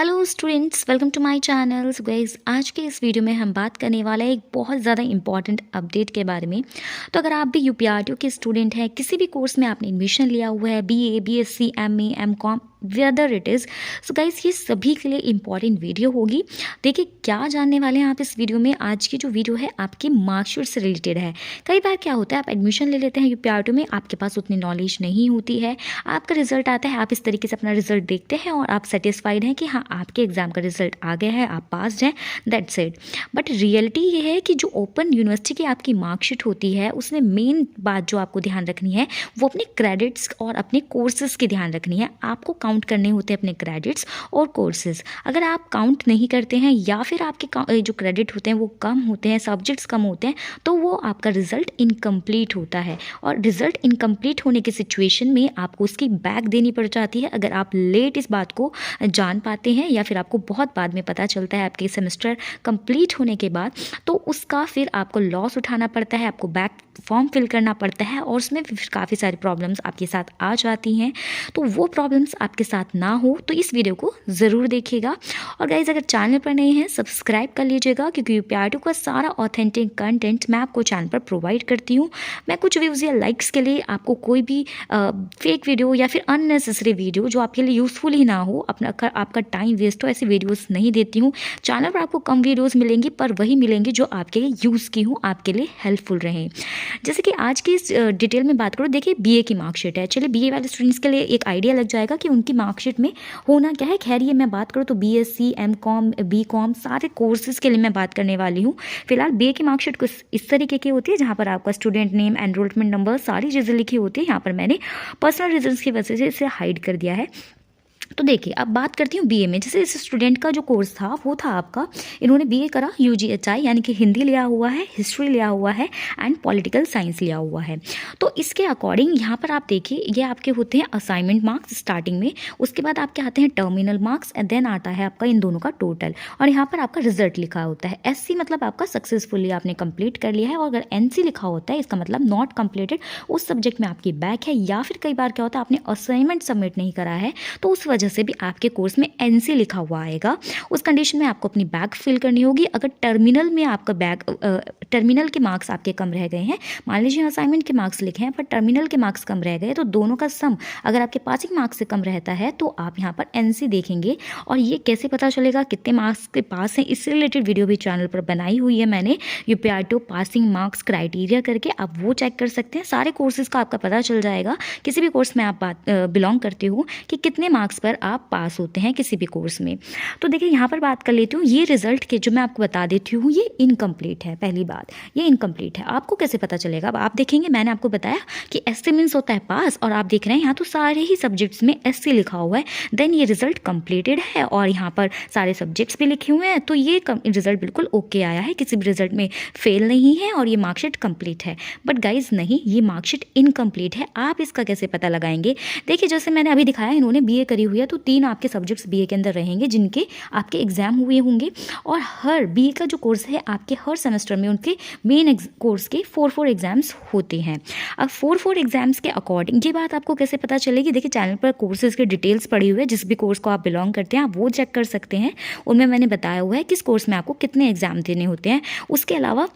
Hello students, welcome to my channel. So guys, आज के इस वीडियो में हम बात करने वाला है एक बहुत ज़्यादा इंपॉर्टेंट अपडेट के बारे में। तो अगर आप भी यूपीआरटीओ के स्टूडेंट हैं, किसी भी कोर्स में आपने एडमिशन लिया हुआ है, BA, BSc, MA, MCom, whether it is, so guys ये सभी के लिए इंपॉर्टेंट वीडियो होगी। देखिए क्या जानने वाले हैं आप इस वीडियो में। आज की जो वीडियो है आपकी मार्कशीट से रिलेटेड है। कई बार क्या होता है, आप एडमिशन ले लेते हैं यूपीआरटीओ में, आपके पास उतनी नॉलेज नहीं होती है, आपका रिजल्ट आता है, आप इस तरीके से अपना रिजल्ट देखते हैं और आप सेटिस्फाइड हैं कि हाँ आपके एग्ज़ाम का रिजल्ट आ गया है, आप पास हैं, दैट्स इट। बट रियलिटी ये है कि जो ओपन यूनिवर्सिटी की आपकी मार्कशीट होती है, उसमें मेन बात जो आपको ध्यान रखनी है वो अपने क्रेडिट्स और अपने कोर्सेज़ की ध्यान रखनी है। आपको काउंट करने होते हैं अपने क्रेडिट्स और कोर्सेज़। अगर आप काउंट नहीं करते हैं या फिर आपके जो क्रेडिट होते हैं वो कम होते हैं, सब्जेक्ट्स कम होते हैं, तो वो आपका रिजल्ट इनकम्प्लीट होता है। और रिजल्ट इनकम्प्लीट होने की सिचुएशन में आपको उसकी बैक देनी पड़ जाती है। अगर आप लेट इस बात को जान पाते हैं या फिर आपको बहुत बाद में पता चलता है आपके सेमेस्टर कंप्लीट होने के बाद, तो उसका फिर आपको लॉस उठाना पड़ता है, आपको बैक फॉर्म फिल करना पड़ता है और उसमें फिर काफ़ी सारी प्रॉब्लम्स आपके साथ आ जाती हैं। तो वो प्रॉब्लम्स आपके साथ ना हो तो इस वीडियो को ज़रूर देखिएगा। और गाइज, अगर चैनल पर नए हैं सब्सक्राइब कर लीजिएगा, क्योंकि यूपीआरटीओ का सारा ऑथेंटिक कंटेंट मैं आपको चैनल पर प्रोवाइड करती हूँ। मैं कुछ व्यूज़ या लाइक्स के लिए आपको कोई भी फेक वीडियो या फिर अननेसेसरी वीडियो जो आपके लिए यूज़फुल ही ना हो, आपका टाइम वेस्ट हो, ऐसी वीडियोस नहीं देती हूँ। चैनल पर आपको कम वीडियोस मिलेंगी, पर वही मिलेंगी जो आपके लिए यूज़ की हूँ, आपके लिए हेल्पफुल रहें। जैसे कि आज की इस डिटेल में बात करो, देखिए बीए की मार्कशीट है। चलिए बीए वाले स्टूडेंट्स के लिए एक आइडिया लग जाएगा कि उनकी मार्कशीट में होना क्या है। खैर ये मैं बात करूँ तो बीएससी, एमकॉम, बीकॉम सारे कोर्सेज़ के लिए मैं बात करने वाली हूँ। फिलहाल बीए की मार्कशीट कुछ इस तरीके की होती है, जहाँ पर आपका स्टूडेंट नेम, एनरोलमेंट नंबर, सारी चीज़ें लिखी होती है। यहाँ पर मैंने पर्सनल रीजंस की वजह से इसे हाइड कर दिया है। तो देखिए अब बात करती हूँ बीए में। जैसे इस स्टूडेंट का जो कोर्स था वो था आपका, इन्होंने बीए करा यूजीएचआई, यानी कि हिंदी लिया हुआ है, हिस्ट्री लिया हुआ है एंड पॉलिटिकल साइंस लिया हुआ है। तो इसके अकॉर्डिंग यहाँ पर आप देखिए ये आपके होते हैं असाइनमेंट मार्क्स स्टार्टिंग में, उसके बाद आपके आते हैं टर्मिनल मार्क्स एंड देन आता है आपका इन दोनों का टोटल, और यहाँ पर आपका रिजल्ट लिखा होता है। एससी मतलब आपका सक्सेसफुली आपने कंप्लीट कर लिया है, और अगर एनसी लिखा होता है इसका मतलब नॉट कंप्लीटेड, उस सब्जेक्ट में आपकी बैक है, या फिर कई बार क्या होता है आपने असाइनमेंट सबमिट नहीं करा है, तो उस वजह से भी आपके कोर्स में एनसी लिखा हुआ आएगा। उस कंडीशन में आपको अपनी बैक फिल करनी होगी। अगर टर्मिनल में आपका टर्मिनल के मार्क्स आपके कम रह गए हैं, मान लीजिए असाइनमेंट के मार्क्स लिखे हैं पर टर्मिनल के मार्क्स कम रह गए, तो दोनों का सम अगर आपके पासिंग मार्क्स से कम रहता है तो आप यहाँ पर एनसी देखेंगे। और ये कैसे पता चलेगा कितने मार्क्स के पास हैं, इससे रिलेटेड वीडियो भी चैनल पर बनाई हुई है मैंने, यूपीआरटीओ पासिंग मार्क्स क्राइटेरिया करके, आप वो चेक कर सकते हैं। सारे कोर्सेज का आपका पता चल जाएगा, किसी भी कोर्स में आप बिलोंग करते हो, कि कितने मार्क्स पर आप पास होते हैं किसी भी कोर्स में। तो देखिए यहाँ पर बात कर लेती हूँ, ये रिजल्ट के जो मैं आपको बता देती हूँ ये इनकम्प्लीट है। पहली बात ये इनकम्प्लीट है, आपको कैसे पता चलेगा। अब आप देखेंगे, मैंने आपको बताया कि एससी मीन्स होता है पास, और आप देख रहे हैं यहाँ तो सारे ही सब्जेक्ट्स में एससी लिखा हुआ है, देन ये रिजल्ट कंप्लीटेड है और यहाँ पर सारे सब्जेक्ट्स भी लिखे हुए हैं, तो ये रिजल्ट बिल्कुल ओके आया है, किसी भी रिजल्ट में फेल नहीं है और ये मार्कशीट कंप्लीट है। बट गाइज नहीं, ये मार्कशीट इनकम्प्लीट है। आप इसका कैसे पता लगाएंगे। देखिए जैसे मैंने अभी दिखाया, इन्होंने बीए करी हुई है, तो 3 आपके सब्जेक्ट्स बीए के अंदर रहेंगे जिनके आपके एग्जाम हुए होंगे, और हर बीए का जो कोर्स है आपके हर सेमेस्टर में उनके मेन कोर्स के 4 एग्जाम्स होते हैं। अब 4 एग्जाम्स के अकॉर्डिंग ये बात आपको कैसे पता चलेगी। देखिए चैनल पर कोर्सेज के डिटेल्स पड़ी हुई है, जिस भी कोर्स को आप बिलोंग करते हैं आप वो चेक कर सकते हैं, उनमें मैंने बताया हुआ है किस कोर्स में आपको कितने एग्जाम देने होते हैं। उसके अलावा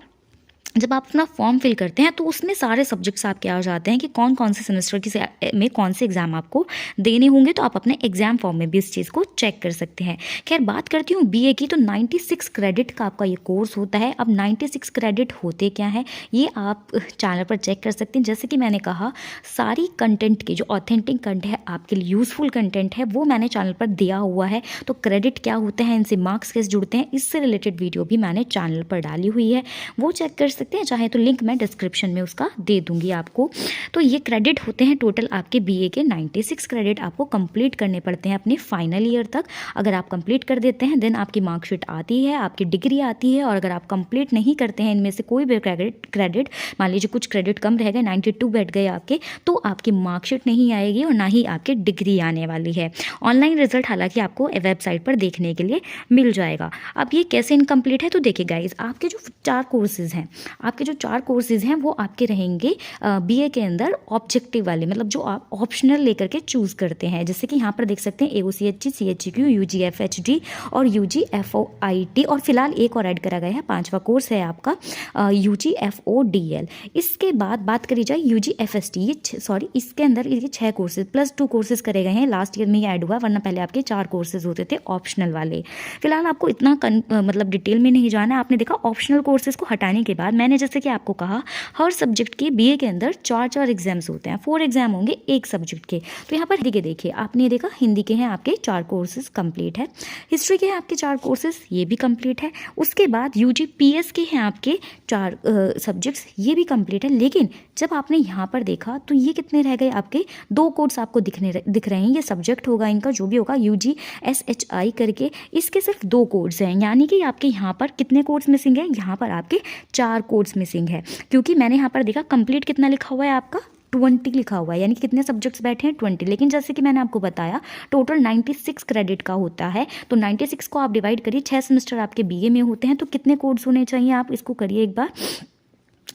जब आप अपना फॉर्म फिल करते हैं तो उसमें सारे सब्जेक्ट्स आपके आ जाते हैं कि कौन कौन से सेमेस्टर में कौन से एग्ज़ाम आपको देने होंगे, तो आप अपने एग्जाम फॉर्म में भी इस चीज़ को चेक कर सकते हैं। खैर बात करती हूँ बीए की, तो 96 क्रेडिट का आपका ये कोर्स होता है। अब 96 क्रेडिट होते क्या हैं ये आप चैनल पर चेक कर सकते हैं। जैसे कि मैंने कहा, सारी कंटेंट के जो ऑथेंटिक कंटेंट है, आपके लिए यूज़फुल कंटेंट है, वो मैंने चैनल पर दिया हुआ है। तो क्रेडिट क्या होते हैं, इनसे मार्क्स कैसे जुड़ते हैं, इससे रिलेटेड वीडियो भी मैंने चैनल पर डाली हुई है, वो चेक कर सकते हैं। चाहे तो लिंक मैं डिस्क्रिप्शन में उसका दे दूंगी आपको। तो ये क्रेडिट होते हैं टोटल आपके बीए के 96 क्रेडिट आपको कंप्लीट करने पड़ते हैं अपने फाइनल ईयर तक। अगर आप कंप्लीट कर देते हैं देन आपकी मार्कशीट आती है, आपकी डिग्री आती है। और अगर आप कंप्लीट नहीं करते हैं इनमें से कोई भी क्रेडिट, मान लीजिए कुछ क्रेडिट कम रह गए, 92 बैठ गए आपके, तो आपकी मार्कशीट नहीं आएगी और ना ही आपकी डिग्री आने वाली है। ऑनलाइन रिजल्ट हालांकि आपको वेबसाइट पर देखने के लिए मिल जाएगा। अब ये कैसे इनकम्प्लीट है, तो देखिए गाइज, आपके जो 4 कोर्सेज हैं, आपके जो 4 कोर्सेज़ हैं वो आपके रहेंगे बीए के अंदर ऑब्जेक्टिव वाले, मतलब जो आप ऑप्शनल लेकर के चूज़ करते हैं। जैसे कि यहाँ पर देख सकते हैं AOCHE, CHEQ, UGFHD और UGFOIT, और फिलहाल एक और ऐड करा गया है, 5वां कोर्स है आपका UGFODL। इसके बाद बात करी जाए UGFST, ये इसके अंदर ये 6 कोर्सेज प्लस 2 कोर्सेज करे गए हैं, लास्ट ईयर में ही ऐड हुआ, वरना पहले आपके 4 कोर्सेज होते थे ऑप्शनल वाले। फिलहाल आपको इतना मतलब डिटेल में नहीं जाना है। आपने देखा ऑप्शनल कोर्सेज को हटाने के बाद मैंने जैसे कि आपको कहा हर सब्जेक्ट के बीए के अंदर 4 एग्जाम्स होते हैं, 4 एग्जाम होंगे एक सब्जेक्ट के। तो यहाँ पर हिंदी के देखिए, आपने देखा हिंदी के हैं आपके 4 कोर्सेज कंप्लीट है, हिस्ट्री के हैं आपके 4 कोर्सेज, ये भी कंप्लीट है। उसके बाद UGPS के हैं आपके 4 सब्जेक्ट्स, ये भी कंप्लीट है। लेकिन जब आपने यहाँ पर देखा तो ये कितने रह गए आपके, 2 कोर्स आपको दिख रहे हैं। ये सब्जेक्ट होगा इनका जो भी होगा UGSHI करके, इसके सिर्फ 2 कोर्स हैं, यानी कि आपके यहाँ पर कितने कोर्स मिसिंग है, यहाँ पर आपके 4 कोर्स मिसिंग है। क्योंकि मैंने यहाँ पर देखा कंप्लीट कितना लिखा हुआ है आपका 20 लिखा हुआ है, यानी कि कितने सब्जेक्ट्स बैठे हैं 20। लेकिन जैसे कि मैंने आपको बताया टोटल 96 क्रेडिट का होता है, तो 96 को आप डिवाइड करिए, 6 सेमेस्टर आपके बीए में होते हैं, तो कितने कोर्स होने चाहिए, आप इसको करिए एक बार।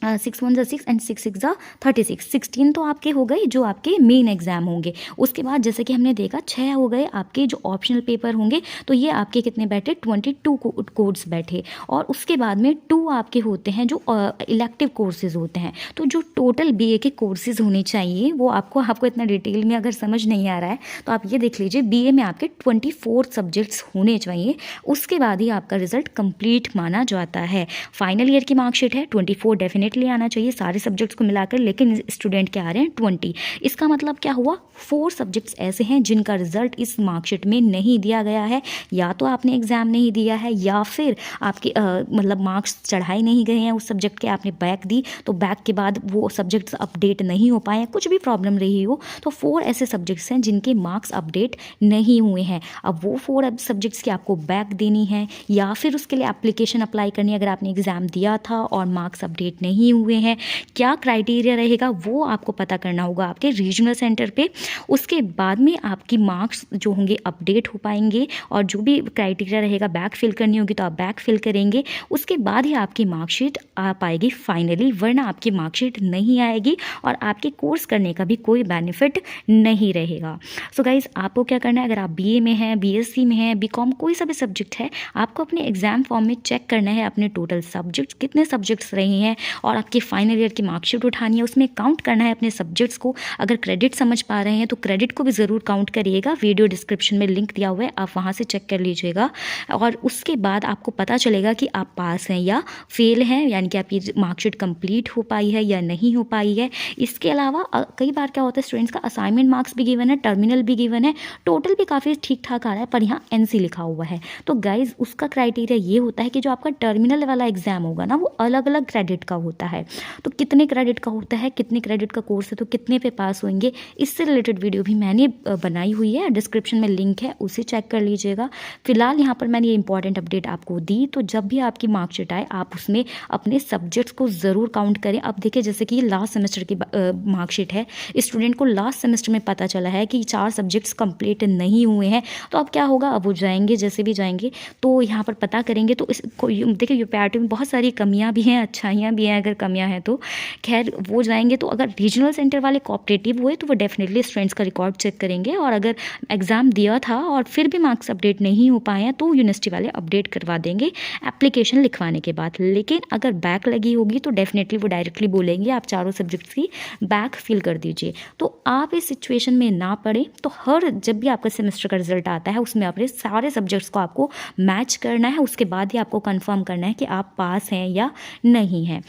6 1 6 एंड 6 6 36, 16 तो आपके हो गए जो आपके मेन एग्जाम होंगे। उसके बाद जैसे कि हमने देखा 6 हो गए आपके जो ऑप्शनल पेपर होंगे, तो ये आपके कितने बैठे 22 कोर्स बैठे। और उसके बाद में 2 आपके होते हैं जो इलेक्टिव कोर्सेज होते हैं। तो जो टोटल बीए के कोर्सेज होने चाहिए वो आपको इतना डिटेल में अगर समझ नहीं आ रहा है तो आप ये देख लीजिए, बीए में आपके 24 सब्जेक्ट्स होने चाहिए, उसके बाद ही आपका रिजल्ट कंप्लीट माना जाता है। फाइनल ईयर की मार्कशीट है 24 डेफिनेटली आना चाहिए सारे सब्जेक्ट्स को मिलाकर, लेकिन स्टूडेंट के आ रहे हैं 20। इसका मतलब क्या हुआ, 4 सब्जेक्ट्स ऐसे हैं जिनका रिजल्ट इस मार्कशीट में नहीं दिया गया है, या तो आपने एग्जाम नहीं दिया है या फिर आपके मतलब मार्क्स चढ़ाए नहीं गए हैं उस सब्जेक्ट के, आपने बैक दी तो बैक के बाद वो सब्जेक्ट्स अपडेट नहीं हो पाए, कुछ भी प्रॉब्लम रही हो, तो 4 ऐसे सब्जेक्ट्स हैं जिनके मार्क्स अपडेट नहीं हुए हैं। अब वो 4 सब्जेक्ट्स की आपको बैक देनी है या फिर उसके लिए एप्लीकेशन अप्लाई करनी है अगर आपने एग्जाम दिया था और मार्क्स अपडेट नहीं हुए हैं। क्या क्राइटेरिया रहेगा वो आपको पता करना होगा आपके रीजनल सेंटर पे। उसके बाद में आपकी मार्क्स जो होंगे अपडेट हो पाएंगे, और जो भी क्राइटेरिया रहेगा बैक फिल करनी होगी तो आप बैक फिल करेंगे, उसके बाद ही आपकी मार्कशीट आ पाएगी फाइनली, वरना आपकी मार्कशीट नहीं आएगी और आपके कोर्स करने का भी कोई बेनिफिट नहीं रहेगा। सो गाइज, आपको क्या करना है, अगर आप बीए में हैं, बीएससी में हैं, बीकॉम, कोई सा भी सब्जेक्ट है, आपको अपने एग्जाम फॉर्म में चेक करना है अपने टोटल सब्जेक्ट कितने सब्जेक्ट्स रहे हैं, और आपकी फाइनल ईयर की मार्कशीट उठानी है, उसमें काउंट करना है अपने सब्जेक्ट्स को। अगर क्रेडिट समझ पा रहे हैं तो क्रेडिट को भी ज़रूर काउंट करिएगा, वीडियो डिस्क्रिप्शन में लिंक दिया हुआ है, आप वहाँ से चेक कर लीजिएगा। और उसके बाद आपको पता चलेगा कि आप पास हैं या फेल हैं, यानी कि आपकी मार्कशीट कंप्लीट हो पाई है या नहीं हो पाई है। इसके अलावा कई बार क्या होता है, स्टूडेंट्स का असाइनमेंट मार्क्स भी गिवन है, टर्मिनल भी गिवन है, टोटल भी काफ़ी ठीक ठाक आ रहा है, पर यहाँ NC लिखा हुआ है। तो गाइज, उसका क्राइटेरिया ये होता है कि जो आपका टर्मिनल वाला एग्जाम होगा ना, वो अलग अलग क्रेडिट का होता है। तो कितने क्रेडिट का होता है, कितने क्रेडिट का कोर्स है, तो कितने पे पास होंगे, इससे रिलेटेड वीडियो भी मैंने बनाई हुई है, डिस्क्रिप्शन में लिंक है, उसे चेक कर लीजिएगा। फिलहाल यहाँ पर मैंने ये इंपॉर्टेंट अपडेट आपको दी, तो जब भी आपकी मार्कशीट आए आप उसमें अपने सब्जेक्ट्स को ज़रूर काउंट करें। अब देखिए, जैसे कि ये लास्ट सेमेस्टर की मार्कशीट है, स्टूडेंट को लास्ट सेमेस्टर में पता चला है कि 4 सब्जेक्ट्स कंप्लीट नहीं हुए हैं, तो अब क्या होगा, अब वो जाएंगे, जैसे भी जाएंगे तो यहाँ पर पता करेंगे। तो इसको देखिए, यूपीआरटी में बहुत सारी कमियाँ भी हैं, अच्छाइयाँ भी हैं, अगर कमियाँ हैं तो खैर वो जाएंगे। तो अगर रीजनल सेंटर वाले कोऑपरेटिव हुए तो वो डेफिनेटली स्टूडेंट्स का रिकॉर्ड चेक करेंगे, और अगर एग्ज़ाम दिया था और फिर भी मार्क्स अपडेट नहीं हो पाए हैं तो यूनिवर्सिटी वाले अपडेट करवा देंगे एप्लीकेशन लिखवाने के बाद। लेकिन अगर बैक लगी होगी तो डेफिनेटली वो डायरेक्टली बोलेंगे आप 4 सब्जेक्ट्स की बैक फिल कर दीजिए। तो आप इस सिचुएशन में ना पड़े, तो जब भी आपका सेमेस्टर का रिजल्ट आता है उसमें अपने सारे सब्जेक्ट्स को आपको मैच करना है, उसके बाद ही आपको कंफर्म करना है कि आप पास हैं या नहीं हैं।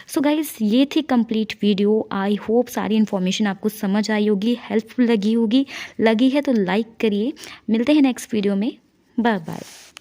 सो गाइज, ये थी कंप्लीट वीडियो। आई होप सारी इन्फॉर्मेशन आपको समझ आई होगी, हेल्पफुल लगी है तो लाइक करिए। मिलते हैं नेक्स्ट वीडियो में, बाय बाय।